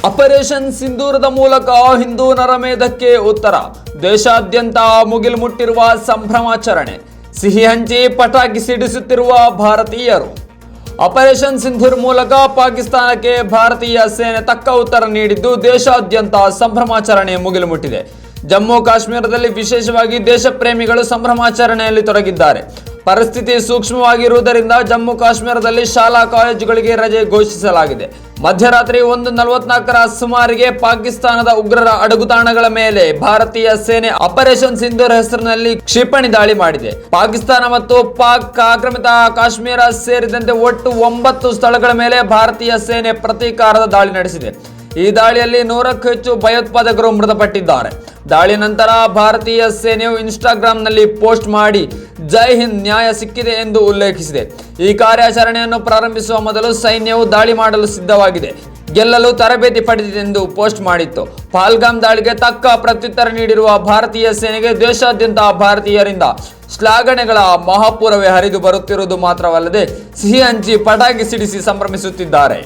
Operation ಸಿಂಧೂರದ ಮೂಲಕ ಹಿಂದೂ ನರಮೇಧಕ್ಕೆ ಉತ್ತರ. ದೇಶಾದ್ಯಂತ ಮುಗಿಲು ಮುಟ್ಟಿರುವ ಸಂಭ್ರಮಾಚರಣೆ. ಸಿಹಿ ಹಂಚಿ ಪಟಾಕಿ ಸಿಡಿಸುತ್ತಿರುವ ಭಾರತೀಯರು. ಆಪರೇಷನ್ ಸಿಂಧೂರ್ ಮೂಲಕ ಪಾಕಿಸ್ತಾನಕ್ಕೆ ಭಾರತೀಯ ಸೇನೆ ತಕ್ಕ ಉತ್ತರ ನೀಡಿದ್ದು ದೇಶಾದ್ಯಂತ ಸಂಭ್ರಮಾಚರಣೆ ಮುಗಿಲು ಮುಟ್ಟಿದೆ. ಜಮ್ಮು ಕಾಶ್ಮೀರದಲ್ಲಿ ವಿಶೇಷವಾಗಿ ದೇಶ ಪ್ರೇಮಿಗಳು ಸಂಭ್ರಮಾಚರಣೆಯಲ್ಲಿ ತೊಡಗಿದ್ದಾರೆ. ಪರಿಸ್ಥಿತಿ ಸೂಕ್ಷ್ಮವಾಗಿರುವುದರಿಂದ ಜಮ್ಮು ಕಾಶ್ಮೀರದಲ್ಲಿ ಶಾಲಾ ಕಾಲೇಜುಗಳಿಗೆ ರಜೆ ಘೋಷಿಸಲಾಗಿದೆ. ಮಧ್ಯರಾತ್ರಿ 1:44 ಸುಮಾರಿಗೆ ಪಾಕಿಸ್ತಾನದ ಉಗ್ರರ ಅಡಗುತಾಣಗಳ ಮೇಲೆ ಭಾರತೀಯ ಸೇನೆ ಆಪರೇಷನ್ ಸಿಂಧೂರ್ ಹೆಸರಿನಲ್ಲಿ ಕ್ಷಿಪಣಿ ದಾಳಿ ಮಾಡಿದೆ. ಪಾಕಿಸ್ತಾನ ಮತ್ತು ಪಾಕ್ ಆಕ್ರಮಿತ ಕಾಶ್ಮೀರ ಸೇರಿದಂತೆ ಒಟ್ಟು 9 ಸ್ಥಳಗಳ ಮೇಲೆ ಭಾರತೀಯ ಸೇನೆ ಪ್ರತೀಕಾರದ ದಾಳಿ ನಡೆಸಿದೆ. ಈ ದಾಳಿಯಲ್ಲಿ 100ಕ್ಕೂ ಹೆಚ್ಚು ಭಯೋತ್ಪಾದಕರು ಮೃತಪಟ್ಟಿದ್ದಾರೆ. ದಾಳಿ ನಂತರ ಭಾರತೀಯ ಸೇನೆಯು ಇನ್ಸ್ಟಾಗ್ರಾಂನಲ್ಲಿ ಪೋಸ್ಟ್ ಮಾಡಿ ಜೈ ಹಿಂದ್, ನ್ಯಾಯ ಸಿಕ್ಕಿದೆ ಎಂದು ಉಲ್ಲೇಖಿಸಿದೆ. ಈ ಕಾರ್ಯಾಚರಣೆಯನ್ನು ಪ್ರಾರಂಭಿಸುವ ಮೊದಲು ಸೈನ್ಯವು ದಾಳಿ ಮಾಡಲು ಸಿದ್ಧವಾಗಿದೆ, ಗೆಲ್ಲಲು ತರಬೇತಿ ಪಡೆದಿದೆ ಎಂದು ಪೋಸ್ಟ್ ಮಾಡಿತ್ತು. ಪಹಲ್ಗಾಮ್ ದಾಳಿಗೆ ತಕ್ಕ ಪ್ರತ್ಯುತ್ತರ ನೀಡಿರುವ ಭಾರತೀಯ ಸೇನೆಗೆ ದೇಶಾದ್ಯಂತ ಭಾರತೀಯರಿಂದ ಶ್ಲಾಘನೆಗಳ ಮಹಾಪೂರವೇ ಹರಿದು ಬರುತ್ತಿರುವುದು ಮಾತ್ರವಲ್ಲದೆ ಸಿಹಿ ಹಂಚಿ ಪಟಾಕಿ ಸಿಡಿಸಿ ಸಂಭ್ರಮಿಸುತ್ತಿದ್ದಾರೆ.